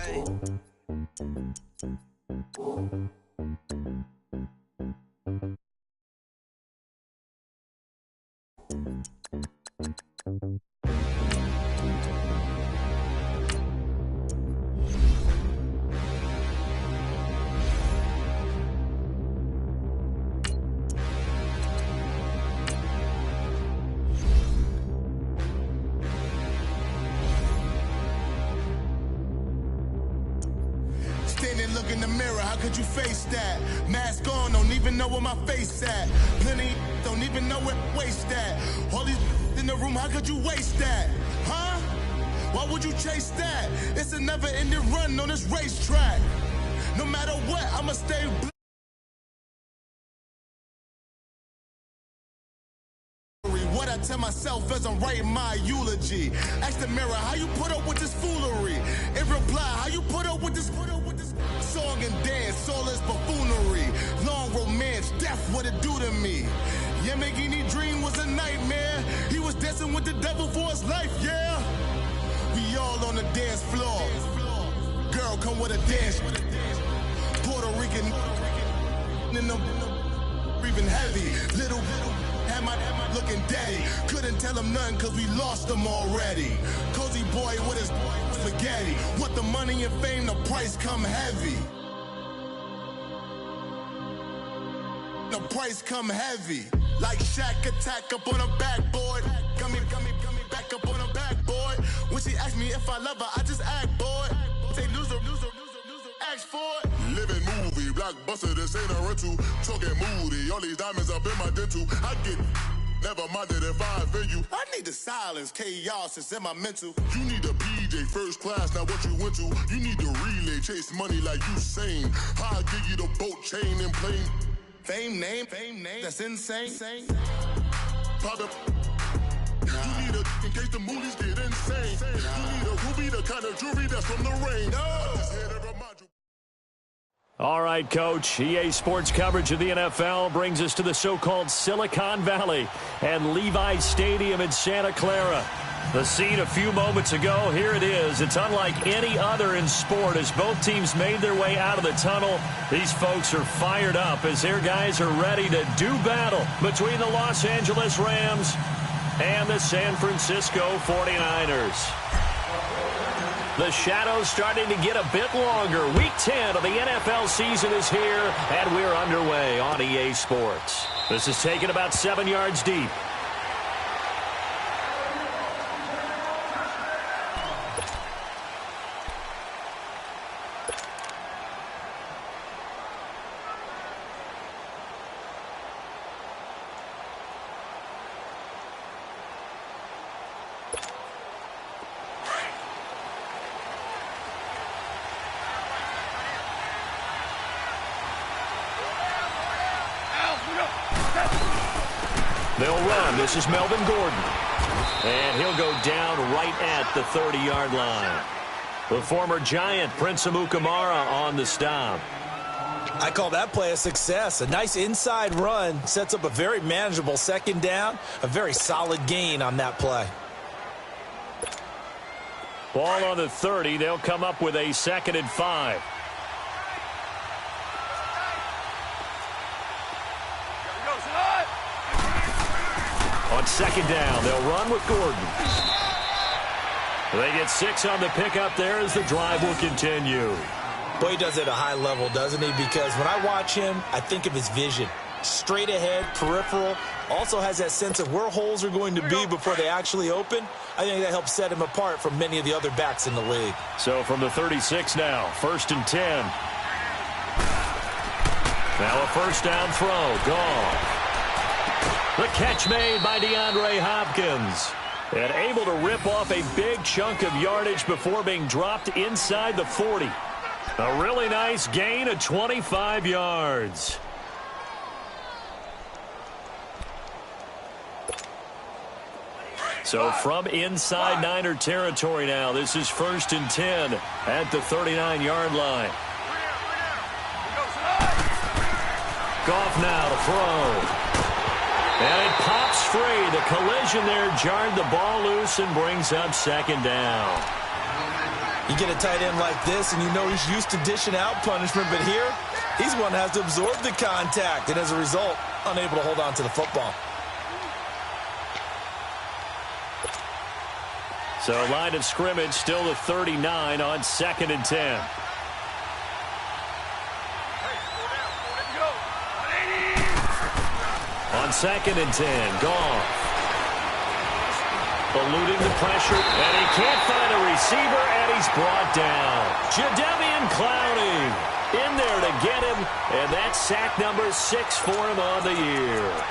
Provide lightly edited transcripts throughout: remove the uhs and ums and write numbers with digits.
Hey. Standing, look in the mirror, how could you face that? Mask on, don't even know where my face at. Plenty, don't even know where waste at. All these in the room, how could you waste that? Huh? Why would you chase that? It's a never-ending run on this racetrack. No matter what, I'ma stay what I tell myself as I'm writing my eulogy. Ask the mirror, how you put up with this foolery? In reply, how you put up with this song and dance, all this buffoonery. Long romance, death, what it do to me? Yamagini dream was a nightmare. He was dancing with the devil for his life, yeah. We all on the dance floor. Girl, come with a dance. Puerto Rican in the breathing heavy. Little had my looking daddy. Couldn't tell him nothing cause we lost him already. Cozy boy with his spaghetti. Want the money and fame, the price come heavy. The price come heavy. Like Shaq attack up on a backboard. Gummy, back up on a backboard. When she asked me if I love her, I just act bored. Say loser, ask for it. Living movie, blockbuster, this ain't a rental. Talking moody, all these diamonds up in my dental. I get never minded if I offend you. I need the silence, chaos is in my mental. You need a PJ first class, not what you went to. You need the relay, chase money like you sane. How I give you the boat chain and plane. Fame name, that's insane. Private. You need a in case the movies get insane. You need a ruby, the kind of jewelry that's from the rain. All right, Coach. EA Sports coverage of the NFL brings us to the so-called Silicon Valley and Levi's Stadium in Santa Clara. The scene a few moments ago, here it is. It's unlike any other in sport as both teams made their way out of the tunnel. These folks are fired up as their guys are ready to do battle between the Los Angeles Rams and the San Francisco 49ers. The shadow's starting to get a bit longer. Week 10 of the NFL season is here, and we're underway on EA Sports. This is taken about 7 yards deep. They'll run. This is Melvin Gordon. And he'll go down right at the 30-yard line. The former Giant, Prince Amukamara, on the stop. I call that play a success. A nice inside run sets up a very manageable second down. A very solid gain on that play. Ball on the 30. They'll come up with a 2nd and 5. On 2nd down, they'll run with Gordon. They get 6 on the pickup there as the drive will continue. Boy, he does it at a high level, doesn't he? Because when I watch him, I think of his vision. Straight ahead, peripheral. Also has that sense of where holes are going to be before they actually open. I think that helps set him apart from many of the other backs in the league. So from the 36 now, 1st and 10. Now a first down throw. Gone. The catch made by DeAndre Hopkins. And able to rip off a big chunk of yardage before being dropped inside the 40. A really nice gain of 25 yards. So from inside Niner territory now, this is 1st and 10 at the 39-yard line. Goff now to throw. And it pops free. The collision there jarred the ball loose and brings up 2nd down. You get a tight end like this, and you know he's used to dishing out punishment, but here, he's one that has to absorb the contact, and as a result, unable to hold on to the football. So line of scrimmage still the 39 on 2nd and 10. On 2nd and 10, Goff. Eluding the pressure, and he can't find a receiver, and he's brought down. Jadeveon Clowney in there to get him, and that's sack number 6 for him on the year.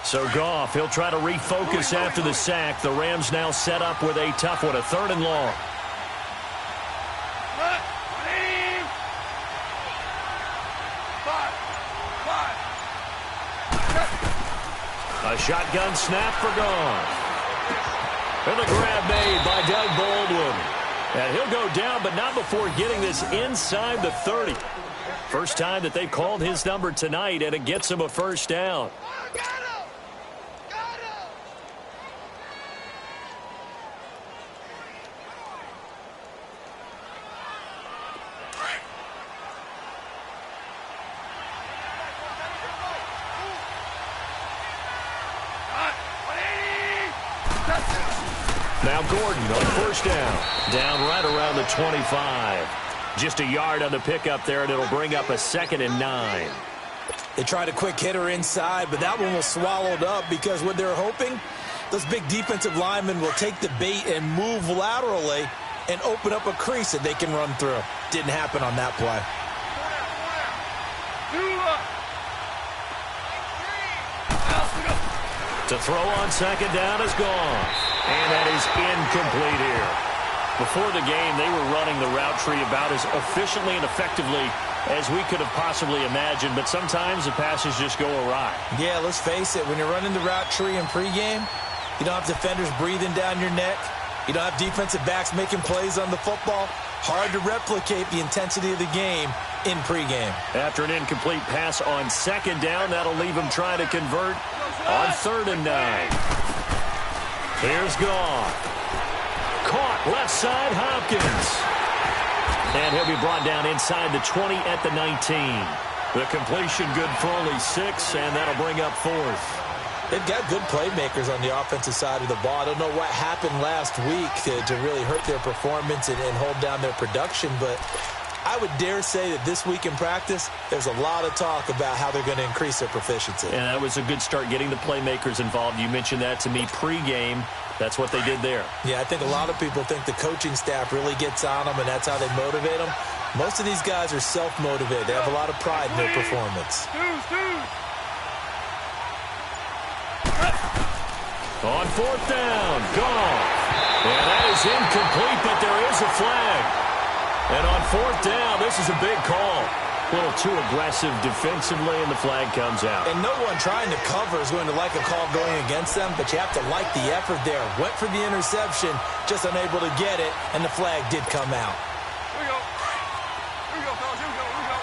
So Goff, he'll try to refocus after the sack. The Rams now set up with a tough one, a 3rd and long. A shotgun snap for Goff. And the grab made by Doug Baldwin. And he'll go down, but not before getting this inside the 30. First time that they've called his number tonight, and it gets him a first down. Now Gordon on first down. Down right around the 25. Just a yard on the pickup there, and it'll bring up a 2nd and 9. They tried a quick hitter inside, but that one was swallowed up because what they're hoping, those big defensive linemen will take the bait and move laterally and open up a crease that they can run through. Didn't happen on that play. To throw on 2nd down is Goff. And that is incomplete here. Before the game, they were running the route tree about as efficiently and effectively as we could have possibly imagined, but sometimes the passes just go awry. Yeah, let's face it, when you're running the route tree in pregame, you don't have defenders breathing down your neck. You don't have defensive backs making plays on the football. Hard to replicate the intensity of the game in pregame. After an incomplete pass on 2nd down, that'll leave him trying to convert on 3rd and 9. Here's Goff. Caught left side, Hopkins. And he'll be brought down inside the 20 at the 19. The completion good for only 6, and that'll bring up 4th. They've got good playmakers on the offensive side of the ball. I don't know what happened last week to really hurt their performance and hold down their production, but I would dare say that this week in practice, there's a lot of talk about how they're going to increase their proficiency. And that was a good start getting the playmakers involved. You mentioned that to me pregame. That's what they did there. Yeah, I think a lot of people think the coaching staff really gets on them, and that's how they motivate them. Most of these guys are self-motivated. They have a lot of pride in their performance. On 4th down, Goff. And that is incomplete, but there is a flag. And on 4th down, this is a big call. A little too aggressive defensively, and the flag comes out. And no one trying to cover is going to like a call going against them, but you have to like the effort there. Went for the interception, just unable to get it, and the flag did come out. Here we go. Here we go, fellas. Here we go. Here we go.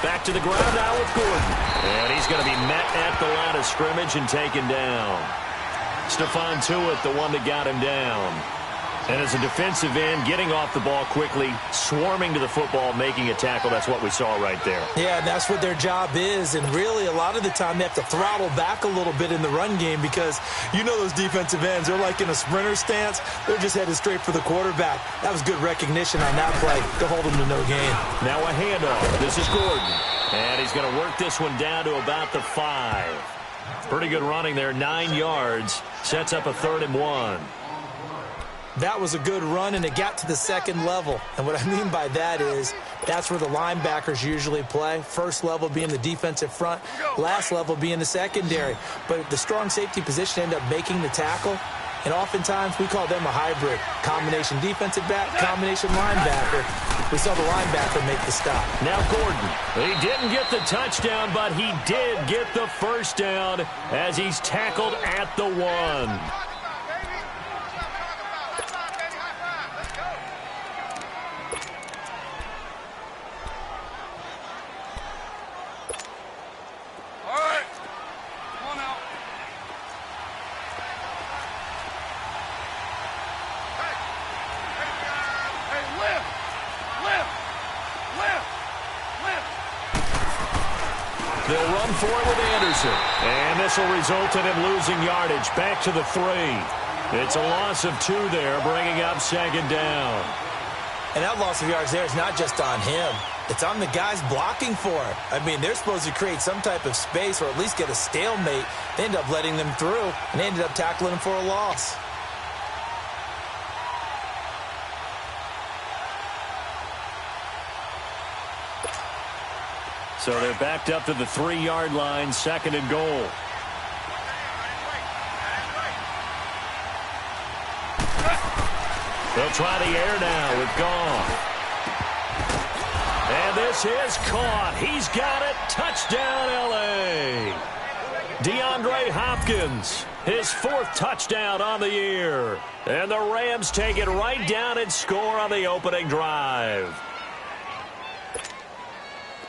Back to the ground now with Gordon. And he's going to be met at the line of scrimmage and taken down. Stephon Tuitt, the one that got him down. And as a defensive end, getting off the ball quickly, swarming to the football, making a tackle, that's what we saw right there. Yeah, and that's what their job is. And really, a lot of the time, they have to throttle back a little bit in the run game because you know those defensive ends, they're like in a sprinter stance. They're just headed straight for the quarterback. That was good recognition on that play to hold them to no gain. Now a handoff. This is Gordon. And he's going to work this one down to about the 5. Pretty good running there, 9 yards. Sets up a 3rd and 1. That was a good run, and it got to the 2nd level. And what I mean by that is that's where the linebackers usually play. First level being the defensive front, last level being the secondary. But the strong safety position ended up making the tackle. And oftentimes we call them a hybrid. Combination defensive back, combination linebacker. We saw the linebacker make the stop. Now Gordon. He didn't get the touchdown, but he did get the first down as he's tackled at the 1. They'll run for it with Anderson. And this will result in him losing yardage. Back to the 3. It's a loss of 2 there, bringing up second down. And that loss of yards there is not just on him. It's on the guys blocking for it. I mean, they're supposed to create some type of space or at least get a stalemate. They end up letting them through, and they ended up tackling him for a loss. So they're backed up to the 3-yard line, second and goal. They'll try the air now with Goff. And this is caught. He's got it. Touchdown, L.A. DeAndre Hopkins, his 4th touchdown on the year. And the Rams take it right down and score on the opening drive.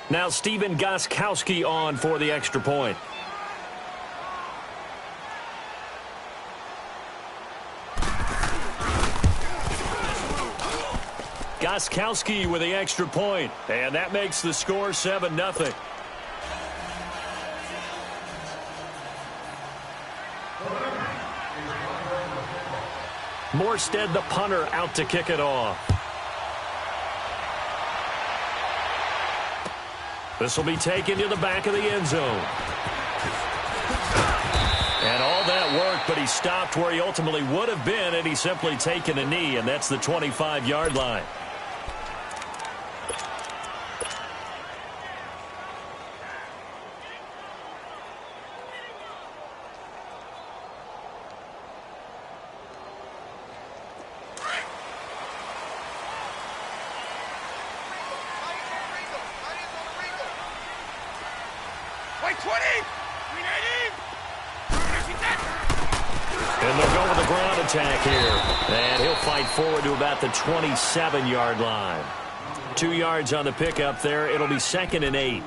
Now Stephen Gostkowski on for the extra point. Gostkowski with the extra point, and that makes the score 7-0. Morstead, the punter, out to kick it off. This will be taken to the back of the end zone. And all that worked, but he stopped where he ultimately would have been had he simply taken a knee, and that's the 25-yard line. And they'll go with the ground attack here. And he'll fight forward to about the 27-yard line. 2 yards on the pickup there. It'll be 2nd and 8.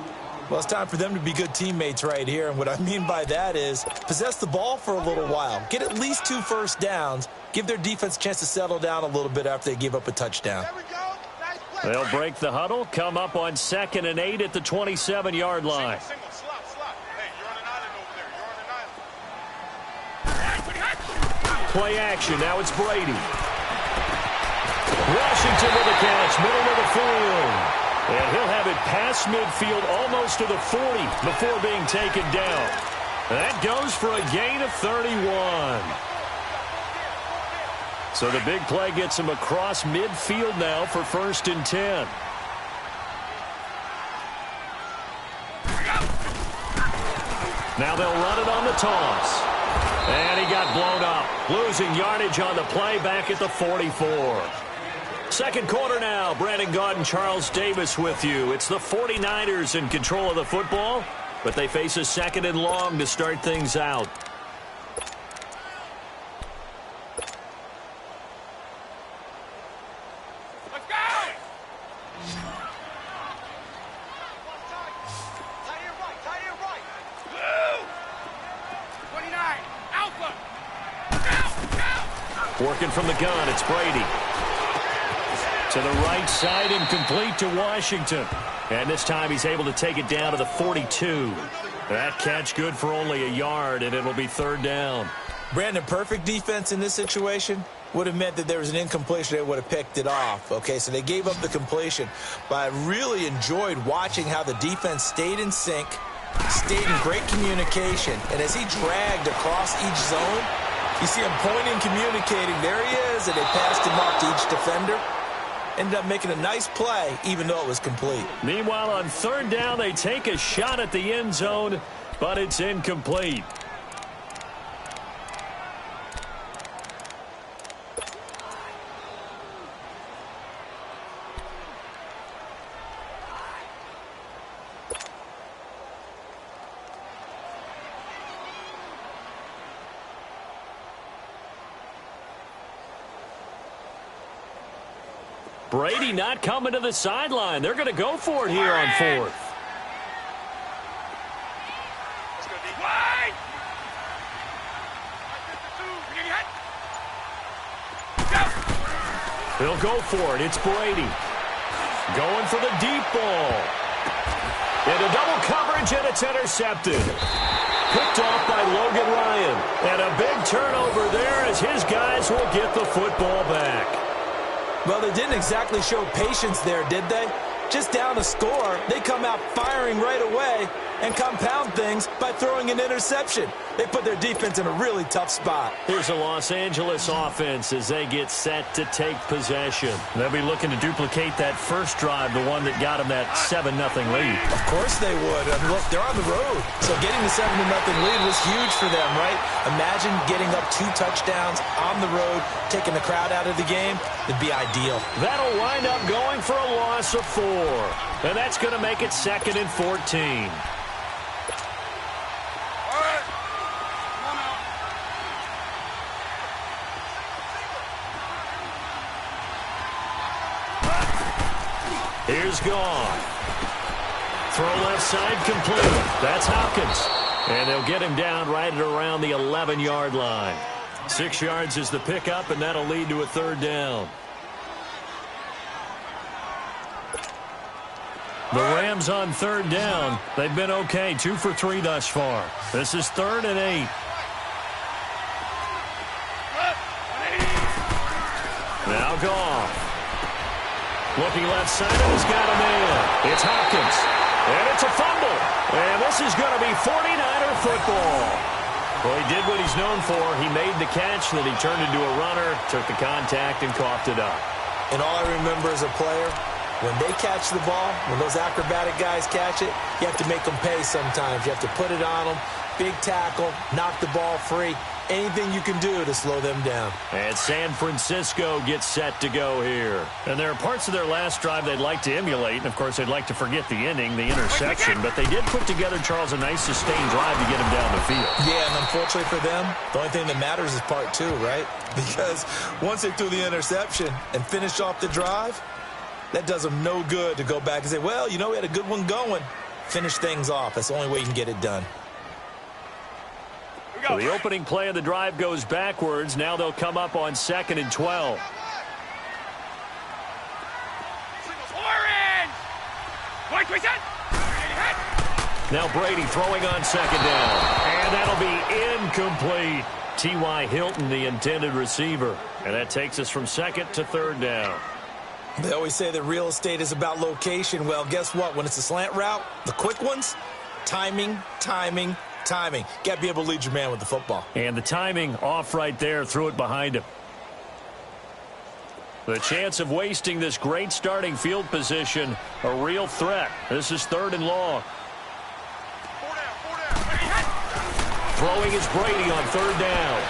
Well, it's time for them to be good teammates right here. And what I mean by that is possess the ball for a little while. Get at least 2 first downs. Give their defense a chance to settle down a little bit after they give up a touchdown. They'll break the huddle, come up on 2nd and 8 at the 27-yard line. Play action. Now it's Brady. Washington with the catch, middle of the field. And he'll have it past midfield almost to the 40 before being taken down. That goes for a gain of 31. So the big play gets him across midfield now for 1st and 10. Now they'll run it on the toss. And he got blown up, losing yardage on the play back at the 44. Second quarter now. Brandon Gaudin, Charles Davis with you. It's the 49ers in control of the football, but they face a 2nd and long to start things out. Working from the gun, it's Brady. To the right side, incomplete to Washington. And this time he's able to take it down to the 42. That catch good for only a yard, and it'll be 3rd down. Brandon, perfect defense in this situation would have meant that there was an incompletion. They would have picked it off. Okay, so they gave up the completion. But I really enjoyed watching how the defense stayed in sync, stayed in great communication. And as he dragged across each zone, you see him pointing, communicating. There he is, and they passed him off to each defender. Ended up making a nice play, even though it was complete. Meanwhile, on 3rd down, they take a shot at the end zone, but it's incomplete. Brady not coming to the sideline. They're going to go for it here on 4th. They'll go for it. It's Brady. Going for the deep ball. Into double coverage, and it's intercepted. Picked off by Logan Ryan. And a big turnover there as his guys will get the football back. Well, they didn't exactly show patience there, did they? Just down a score, they come out firing right away and compound things by throwing an interception. They put their defense in a really tough spot. Here's the Los Angeles offense as they get set to take possession. They'll be looking to duplicate that first drive, the one that got them that 7-0 lead. Of course they would. I mean, look, they're on the road. So getting the 7-0 lead was huge for them, right? Imagine getting up 2 touchdowns on the road, taking the crowd out of the game. It'd be ideal. That'll wind up going for a loss of 4. And that's going to make it 2nd and 14. Here's gone. Throw left side complete. That's Hopkins. And they'll get him down right at around the 11-yard line. 6 yards is the pickup, and that'll lead to a 3rd down. The Rams on 3rd down. They've been okay, 2 for 3 thus far. This is 3rd and 8. Now Goff. Looking left side, and he's got a man. It's Hopkins. And it's a fumble. And this is going to be 49er football. Well, he did what he's known for. He made the catch, then he turned into a runner, took the contact, and coughed it up. And all I remember as a player, when they catch the ball, when those acrobatic guys catch it, you have to make them pay sometimes. You have to put it on them, big tackle, knock the ball free. Anything you can do to slow them down. And San Francisco gets set to go here. And there are parts of their last drive they'd like to emulate. And, of course, they'd like to forget the inning, the interception. But they did put together, Charles, a nice sustained drive to get him down the field. Yeah, and unfortunately for them, the only thing that matters is part 2, right? Because once they threw the interception and finished off the drive, that does them no good to go back and say, well, you know, we had a good one going. Finish things off. That's the only way you can get it done. So the opening play of the drive goes backwards. Now they'll come up on 2nd and 12. Now Brady throwing on 2nd down. And that'll be incomplete. T.Y. Hilton, the intended receiver. And that takes us from 2nd to 3rd down. They always say that real estate is about location. Well, guess what? When it's a slant route, the quick ones, timing. Got to be able to lead your man with the football. And the timing off right there, threw it behind him. The chance of wasting this great starting field position, a real threat. This is 3rd and long. Throwing is Brady on 3rd down.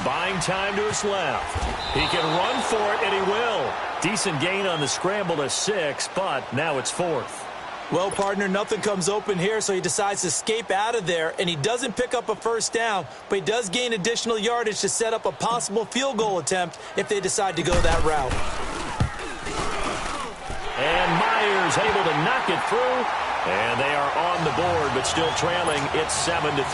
Buying time to his left. He can run for it, and he will. Decent gain on the scramble to 6, but now it's 4th. Well, partner, nothing comes open here, so he decides to escape out of there, and he doesn't pick up a 1st down, but he does gain additional yardage to set up a possible field goal attempt if they decide to go that route. And Myers able to knock it through, and they are on the board, but still trailing. It's 7-3.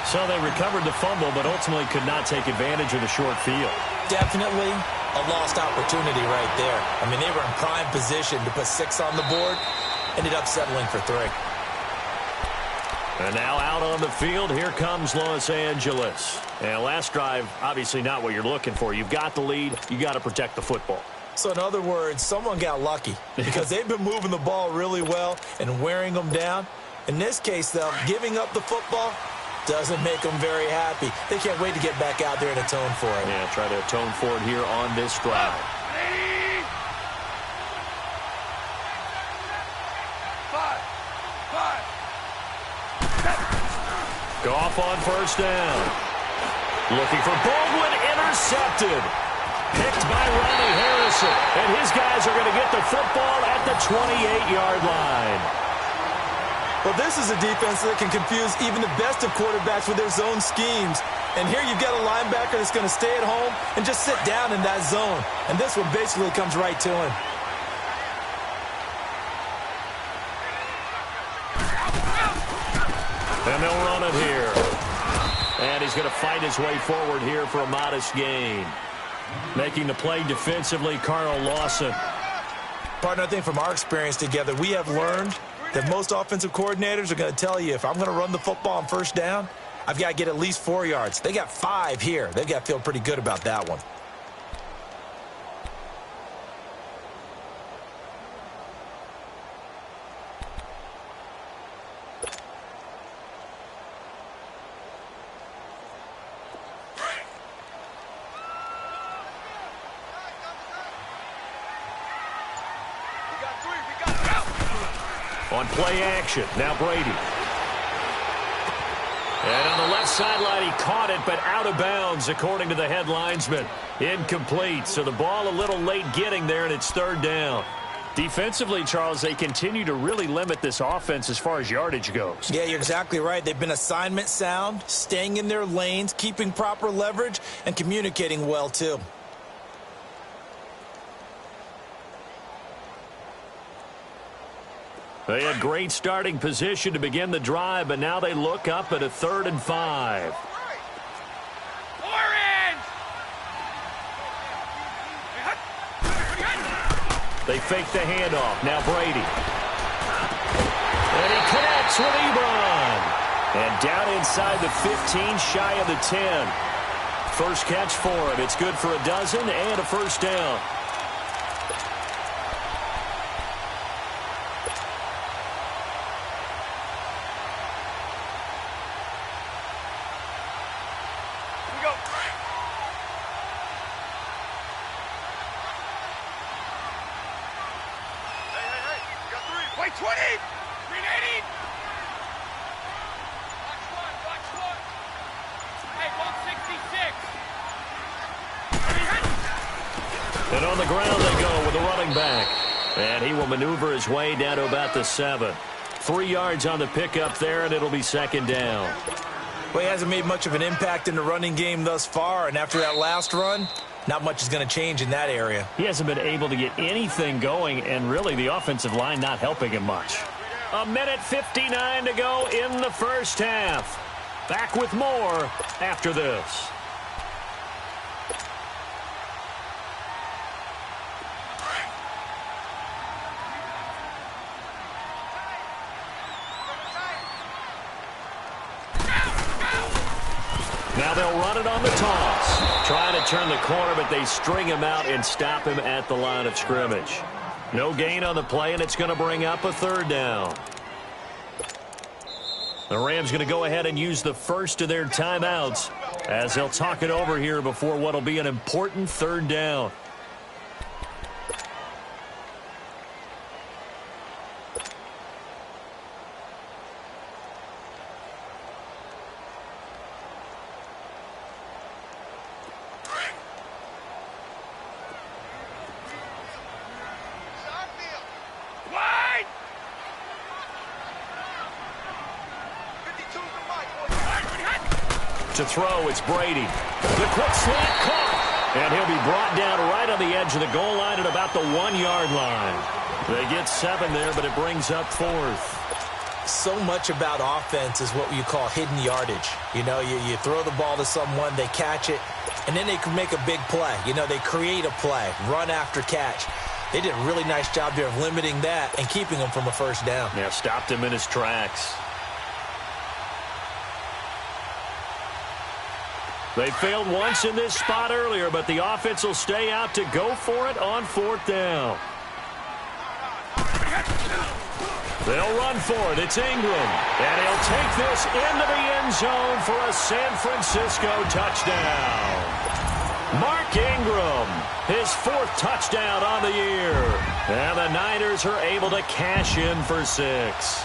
So they recovered the fumble, but ultimately could not take advantage of the short field. Definitely a lost opportunity right there. I mean, they were in prime position to put 6 on the board, ended up settling for 3. And now out on the field, here comes Los Angeles. And last drive, obviously not what you're looking for. You've got the lead. You got to protect the football. So in other words, someone got lucky because they've been moving the ball really well and wearing them down. In this case, though, giving up the football doesn't make them very happy. They can't wait to get back out there and atone for it. Yeah, try to atone for it here on this drive. Goff on 1st down. Looking for Baldwin, intercepted. Picked by Ronnie Harrison. And his guys are going to get the football at the 28-yard line. Well, this is a defense that can confuse even the best of quarterbacks with their zone schemes. And here you've got a linebacker that's going to stay at home and just sit down in that zone. And this one basically comes right to him. And they'll run it here. And he's going to fight his way forward here for a modest gain. Making the play defensively, Carl Lawson. Partner, I think from our experience together, we have learned that most offensive coordinators are going to tell you, if I'm going to run the football on first down, I've got to get at least 4 yards. They got 5 here. They've got to feel pretty good about that one. On play action, now Brady. And on the left sideline, he caught it, but out of bounds, according to the head linesman. Incomplete, so the ball a little late getting there, and it's 3rd down. Defensively, Charles, they continue to really limit this offense as far as yardage goes. Yeah, you're exactly right. They've been assignment sound, staying in their lanes, keeping proper leverage, and communicating well, too. They had great starting position to begin the drive, but now they look up at a 3rd and 5. Orange! They fake the handoff. Now Brady. And he connects with Ebron. And down inside the 15, shy of the 10. First catch for him. It's good for a dozen and a first down. Wait, 20! 380! Watch one. Hey, 166. And on the ground they go with the running back. And he will maneuver his way down to about the 7. 3 yards on the pickup there, and it'll be 2nd down. Well, he hasn't made much of an impact in the running game thus far, and after that last run, not much is going to change in that area. He hasn't been able to get anything going, and really the offensive line not helping him much. 1:59 to go in the first half. Back with more after this. Now they'll run it on the toss. Trying to turn the corner, but they string him out and stop him at the line of scrimmage. No gain on the play, and it's going to bring up a 3rd down. The Rams going to go ahead and use the first of their timeouts as they'll talk it over here before what will be an important 3rd down. To throw, it's Brady. The quick slant caught. And he'll be brought down right on the edge of the goal line at about the 1-yard line. They get 7 there, but it brings up 4th. So much about offense is what you call hidden yardage. You know, you throw the ball to someone, they catch it, and then they can make a big play. You know, they create a play, run after catch. They did a really nice job there of limiting that and keeping him from a first down. Yeah, stopped him in his tracks. They failed once in this spot earlier, but the offense will stay out to go for it on 4th down. They'll run for it. It's Ingram. And he'll take this into the end zone for a San Francisco touchdown. Mark Ingram, his 4th touchdown on the year. And the Niners are able to cash in for 6.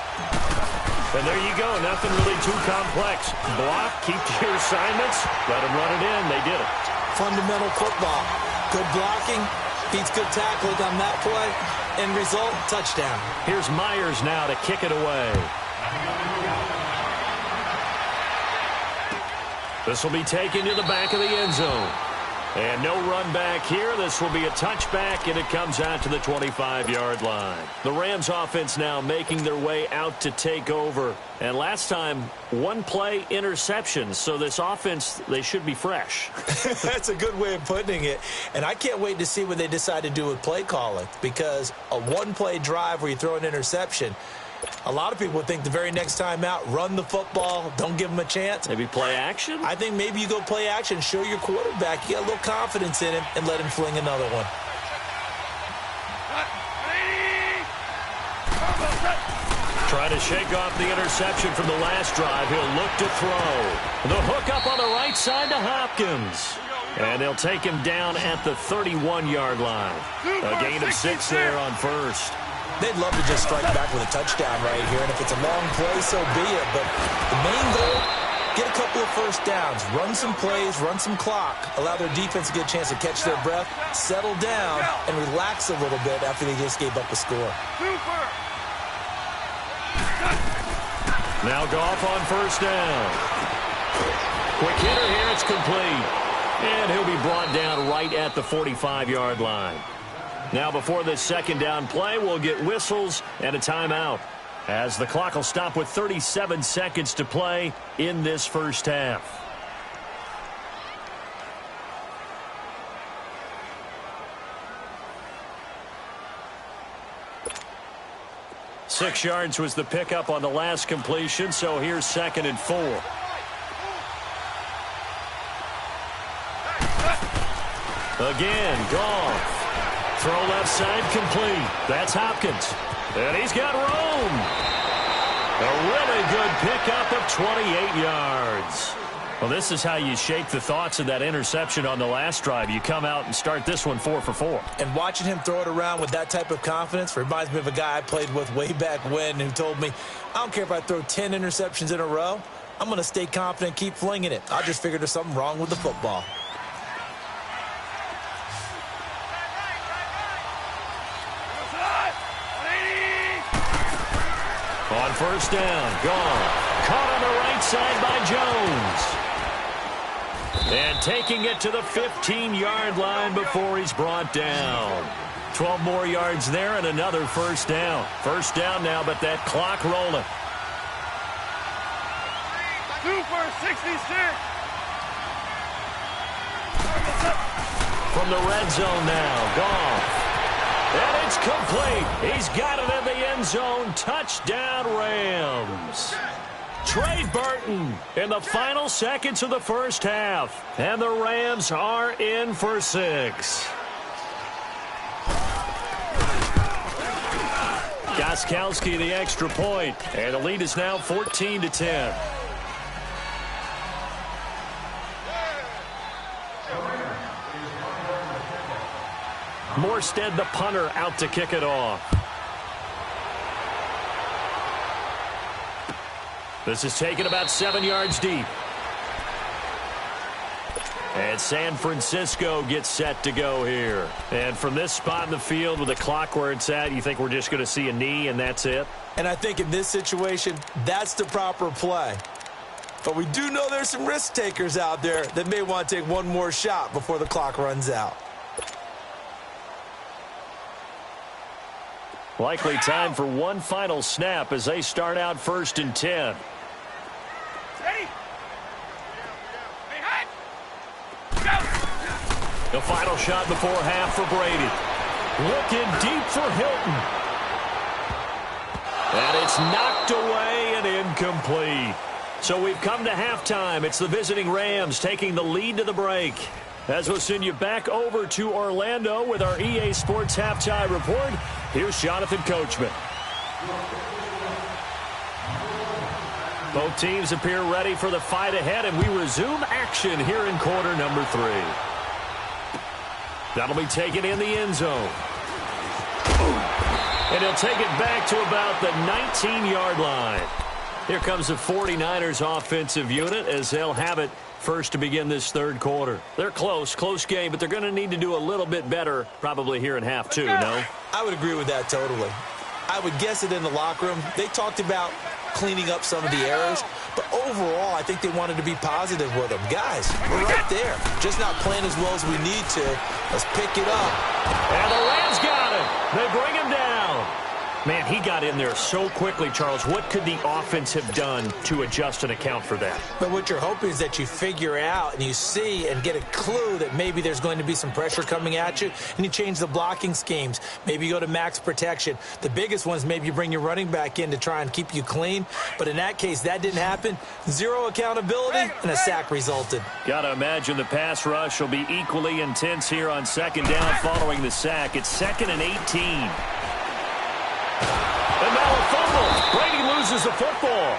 And there you go. Nothing really too complex. Block, keep to your assignments, let them run it in. They did it. Fundamental football. Good blocking, beats good tackling on that play. End result, touchdown. Here's Myers now to kick it away. This will be taken to the back of the end zone. And no run back here. This will be a touchback, and it comes out to the 25-yard line. The Rams offense now making their way out to take over. And last time, one-play interception. So this offense, they should be fresh. That's a good way of putting it. And I can't wait to see what they decide to do with play calling, because a one-play drive where you throw an interception, a lot of people think the very next time out, run the football, don't give them a chance. Maybe play action? I think maybe you go play action, show your quarterback you got a little confidence in him, and let him fling another one. Trying to shake off the interception from the last drive. He'll look to throw. The hook up on the right side to Hopkins. And they'll take him down at the 31-yard line. A gain of 6 there on first. They'd love to just strike back with a touchdown right here, and if it's a long play, so be it. But the main goal, get a couple of first downs, run some plays, run some clock, allow their defense to get a chance to catch their breath, settle down, and relax a little bit after they just gave up a score. Now Goff on first down. Quick hitter here, it's complete. And he'll be brought down right at the 45-yard line. Now before this second down play, we'll get whistles and a timeout, as the clock will stop with 37 seconds to play in this first half. Six yards was the pickup on the last completion, so here's 2nd and 4. Again, Goff. Throw left side complete. That's Hopkins. And he's got room. A really good pickup of 28 yards. Well, this is how you shake the thoughts of that interception on the last drive. You come out and start this one 4 for 4. And watching him throw it around with that type of confidence reminds me of a guy I played with way back when who told me, I don't care if I throw 10 interceptions in a row. I'm going to stay confident, keep flinging it. I just figured there's something wrong with the football. On first down, gone. Caught on the right side by Jones. And taking it to the 15-yard line before he's brought down. 12 more yards there and another first down. First down now, but that clock rolling. 2 for 66. From the red zone now, Goff. And it's complete. He's got it in the end zone. Touchdown, Rams. Trey Burton in the final seconds of the first half. And the Rams are in for 6. Gostkowski the extra point. And the lead is now 14-10. Morstead, the punter, out to kick it off. This is taken about 7 yards deep. And San Francisco gets set to go here. And from this spot in the field with the clock where it's at, you think we're just going to see a knee and that's it? And I think in this situation, that's the proper play. But we do know there's some risk takers out there that may want to take one more shot before the clock runs out. Likely time for one final snap as they start out 1st and 10. Ready? The final shot before half for Brady. Looking deep for Hilton. And it's knocked away and incomplete. So we've come to halftime. It's the visiting Rams taking the lead to the break. As we'll send you back over to Orlando with our EA Sports Halftime Report, here's Jonathan Coachman. Both teams appear ready for the fight ahead, and we resume action here in quarter number 3. That'll be taken in the end zone. And he'll take it back to about the 19-yard line. Here comes the 49ers offensive unit as they'll have it first to begin this third quarter. They're close game, but they're going to need to do a little bit better probably here in half 2, no? I would agree with that totally. I would guess it in the locker room. They talked about cleaning up some of the errors, but overall, I think they wanted to be positive with them. Guys, we're right there. Just not playing as well as we need to. Let's pick it up. And the Rams got him. They bring him down. Man, he got in there so quickly, Charles. What could the offense have done to adjust and account for that? But what you're hoping is that you figure out and you see and get a clue that maybe there's going to be some pressure coming at you, and you change the blocking schemes. Maybe you go to max protection. The biggest one is maybe you bring your running back in to try and keep you clean. But in that case, that didn't happen. Zero accountability, and a sack resulted. Got to imagine the pass rush will be equally intense here on second down following the sack. It's 2nd and 18. And now a fumble. Brady loses the football.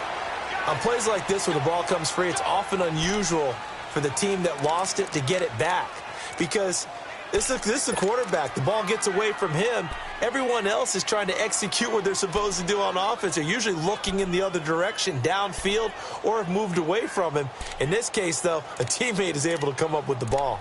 On plays like this where the ball comes free, it's often unusual for the team that lost it to get it back. Because this is the quarterback. The ball gets away from him. Everyone else is trying to execute what they're supposed to do on offense. They're usually looking in the other direction, downfield, or have moved away from him. In this case, though, a teammate is able to come up with the ball.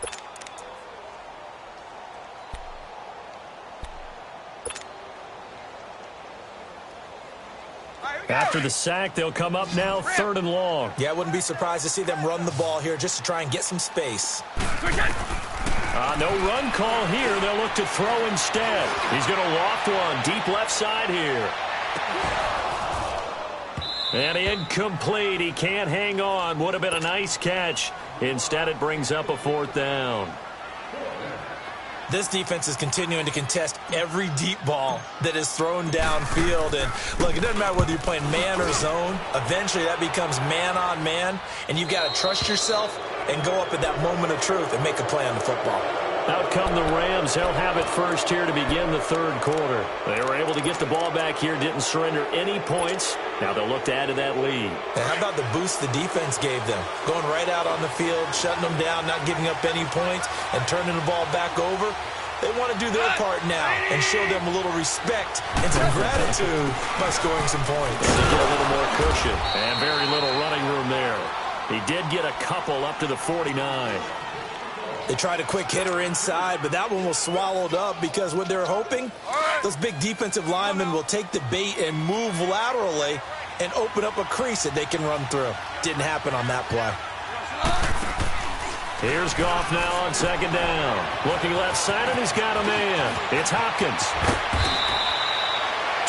After the sack, they'll come up now 3rd and long. Yeah, I wouldn't be surprised to see them run the ball here just to try and get some space. No run call here. They'll look to throw instead. He's going to loft one deep left side here. And incomplete. He can't hang on. Would have been a nice catch. Instead, it brings up a 4th down. This defense is continuing to contest every deep ball that is thrown downfield. And, look, it doesn't matter whether you're playing man or zone. Eventually, that becomes man-on-man, and you've got to trust yourself and go up at that moment of truth and make a play on the football. Out come the Rams. They'll have it first here to begin the 3rd quarter. They were able to get the ball back here, didn't surrender any points. Now they'll look to add to that lead. And how about the boost the defense gave them? Going right out on the field, shutting them down, not giving up any points, and turning the ball back over. They want to do their part now and show them a little respect and some gratitude by scoring some points. To get a little more cushion and very little running room there. He did get a couple up to the 49. They tried a quick hitter inside, but that one was swallowed up because what they're hoping, those big defensive linemen will take the bait and move laterally and open up a crease that they can run through. Didn't happen on that play. Here's Goff now on 2nd down. Looking left side, and he's got a man. It's Hopkins.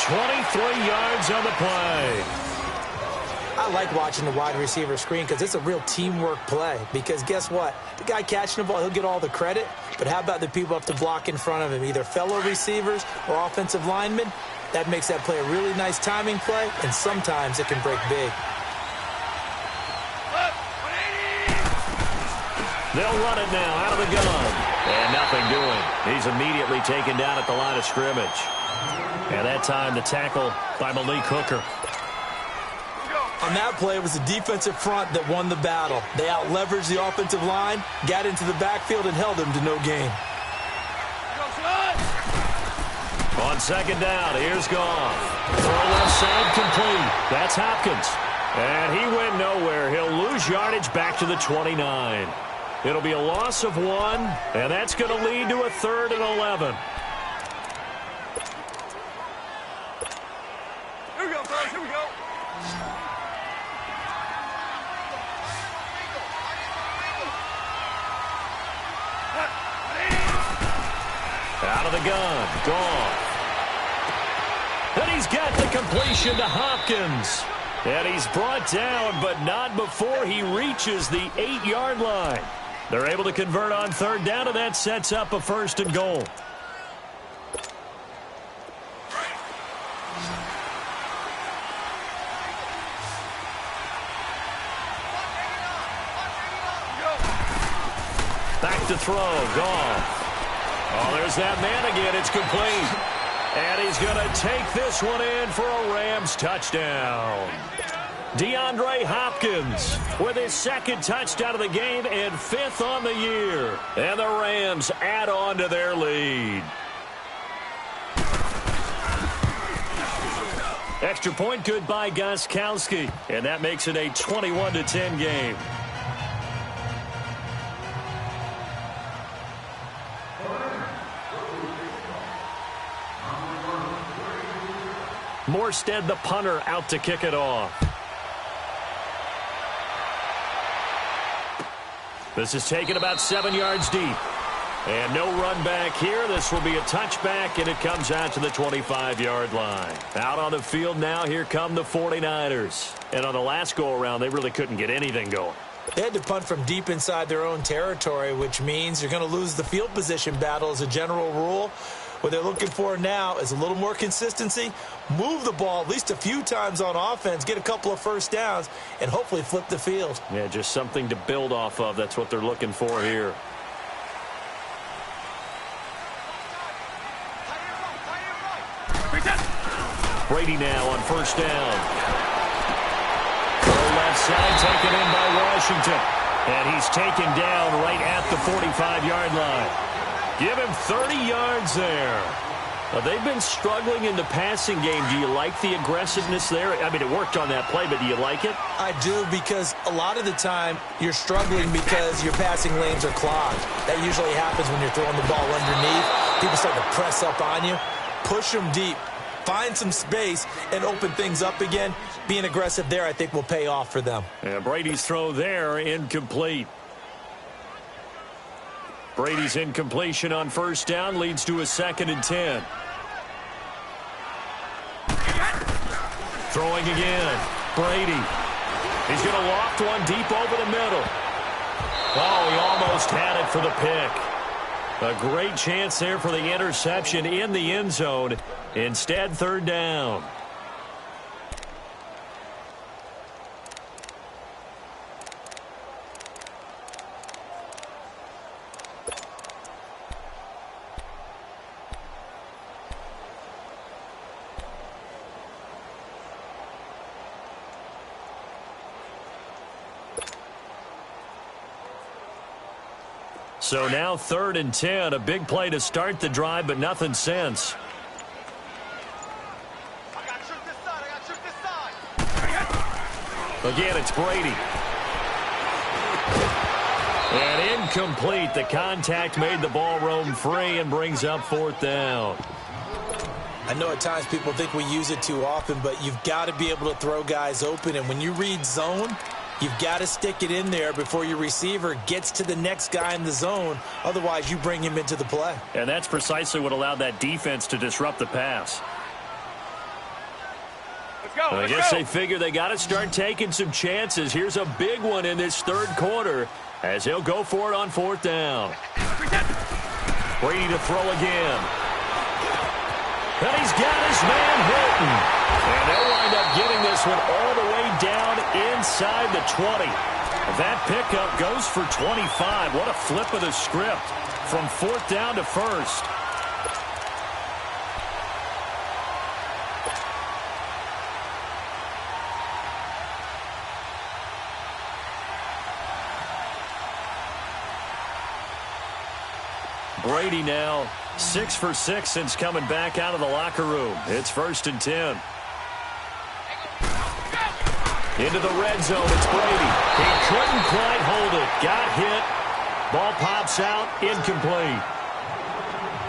23 yards on the play. I like watching the wide receiver screen because it's a real teamwork play. Because guess what? The guy catching the ball, he'll get all the credit. But how about the people up to block in front of him, either fellow receivers or offensive linemen? That makes that play a really nice timing play, and sometimes it can break big. They'll run it now out of the gun. And nothing doing. He's immediately taken down at the line of scrimmage. And that time the tackle by Malik Hooker. On that play, it was the defensive front that won the battle. They out-leveraged the offensive line, got into the backfield, and held them to no gain. On 2nd down, here's Goff. Throw left side complete. That's Hopkins. And he went nowhere. He'll lose yardage back to the 29. It'll be a loss of 1, and that's going to lead to a 3rd and 11. Here we go, fellas. Here we go. Out of the gun, Goff. And he's got the completion to Hopkins. And he's brought down, but not before he reaches the 8-yard line. They're able to convert on 3rd down, and that sets up a 1st and goal. Back to throw, Goff. Oh, there's that man again. It's complete. And he's going to take this one in for a Rams touchdown. DeAndre Hopkins with his 2nd touchdown of the game and 5th on the year. And the Rams add on to their lead. Extra point good by Gostkowski. And that makes it a 21-10 game. Morstead, the punter, out to kick it off. This is taken about 7 yards deep. And no run back here. This will be a touchback, and it comes out to the 25-yard line. Out on the field now, here come the 49ers. And on the last go-around, they really couldn't get anything going. They had to punt from deep inside their own territory, which means you're going to lose the field position battle as a general rule. What they're looking for now is a little more consistency, move the ball at least a few times on offense, get a couple of first downs, and hopefully flip the field. Yeah, just something to build off of. That's what they're looking for here. Brady now on first down. Left side taken in by Washington. And he's taken down right at the 45-yard line. Give him 30 yards there. They've been struggling in the passing game. Do you like the aggressiveness there? I mean, it worked on that play, but do you like it? I do, because a lot of the time you're struggling because your passing lanes are clogged. That usually happens when you're throwing the ball underneath. People start to press up on you. Push them deep. Find some space and open things up again. Being aggressive there, I think, will pay off for them. Yeah, Brady's throw there, incomplete. Brady's incompletion on first down leads to a 2nd and 10. Throwing again. Brady. He's going to loft one deep over the middle. Oh, he almost had it for the pick. A great chance there for the interception in the end zone. Instead, 3rd down. So now 3rd and 10, a big play to start the drive, but nothing since. Again, it's Brady. And incomplete. The contact made the ball roam free and brings up 4th down. I know at times people think we use it too often, but you've got to be able to throw guys open. And when you read zone, you've got to stick it in there before your receiver gets to the next guy in the zone. Otherwise, you bring him into the play. And that's precisely what allowed that defense to disrupt the pass. I guess they figure they got to start taking some chances. Here's a big one in this 3rd quarter as he'll go for it on 4th down. Brady to throw again. And he's got his man Hilton. And they'll wind up getting this one all the way down inside the 20. That pickup goes for 25. What a flip of the script from 4th down to 1st. Brady now 6 for 6 since coming back out of the locker room. It's 1st and 10. Into the red zone, it's Brady. He couldn't quite hold it. Got hit. Ball pops out, incomplete.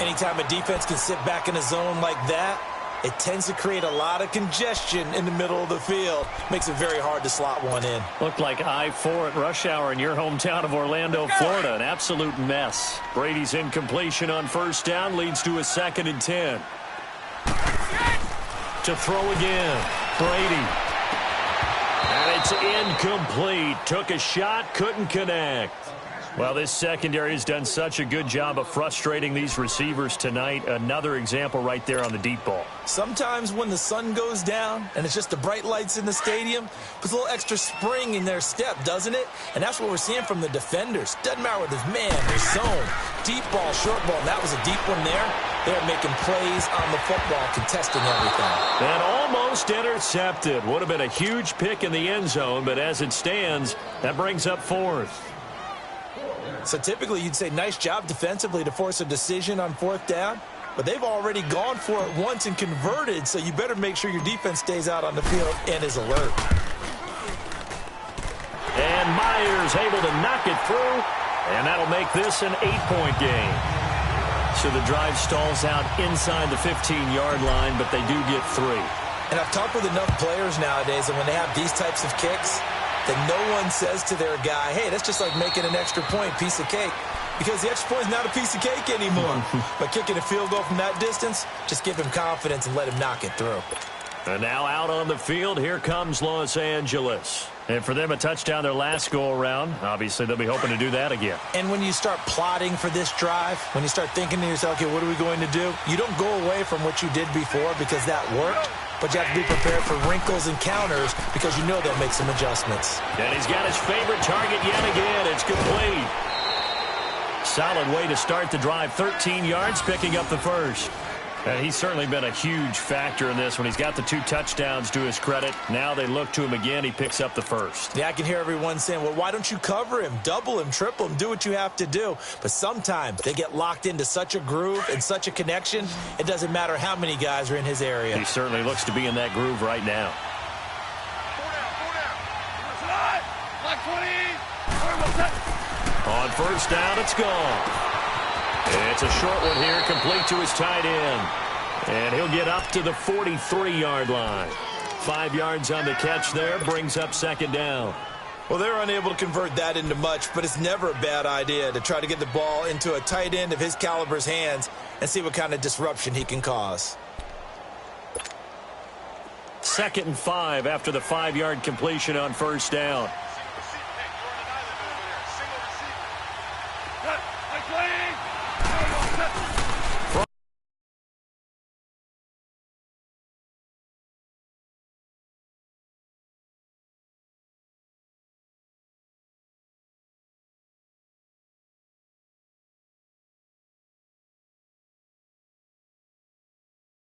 Anytime a defense can sit back in a zone like that, it tends to create a lot of congestion in the middle of the field. Makes it very hard to slot one in. Looked like I-4 at rush hour in your hometown of Orlando, Florida. An absolute mess. Brady's incompletion on first down leads to a 2nd and 10. To throw again. Brady. And it's incomplete. Took a shot, couldn't connect. Well, this secondary has done such a good job of frustrating these receivers tonight. Another example right there on the deep ball. Sometimes when the sun goes down and it's just the bright lights in the stadium, puts a little extra spring in their step, doesn't it? And that's what we're seeing from the defenders. Doesn't matter with his man, his zone, deep ball, short ball. And that was a deep one there. They're making plays on the football, contesting everything. And almost intercepted. Would have been a huge pick in the end zone, but as it stands, that brings up 4th. So typically you'd say nice job defensively to force a decision on 4th down, but they've already gone for it once and converted, so you better make sure your defense stays out on the field and is alert. And Myers able to knock it through, and that'll make this an 8-point game. So the drive stalls out inside the 15-yard line, but they do get 3. And I've talked with enough players nowadays, and when they have these types of kicks, that no one says to their guy, hey, that's just like making an extra point, piece of cake. Because the extra point is not a piece of cake anymore. But kicking a field goal from that distance, just give him confidence and let him knock it through. And now out on the field, here comes Los Angeles. And for them, a touchdown their last go-around. Obviously, they'll be hoping to do that again. And when you start plotting for this drive, when you start thinking to yourself, okay, what are we going to do? You don't go away from what you did before because that worked. But you have to be prepared for wrinkles and counters because you know they'll make some adjustments. And he's got his favorite target yet again. It's complete. Solid way to start the drive. 13 yards, picking up the first. And he's certainly been a huge factor in this when he's got the 2 touchdowns to his credit. Now they look to him again. He picks up the first. Yeah, I can hear everyone saying, well, why don't you cover him, double him, triple him, do what you have to do. But sometimes they get locked into such a groove and such a connection, it doesn't matter how many guys are in his area. He certainly looks to be in that groove right now. 4 down. On first down, it's gone. It's a short one here, complete to his tight end. And he'll get up to the 43-yard line. 5 yards on the catch there, brings up second down. Well, they're unable to convert that into much, but it's never a bad idea to try to get the ball into a tight end of his caliber's hands and see what kind of disruption he can cause. 2nd and 5 after the 5-yard completion on first down.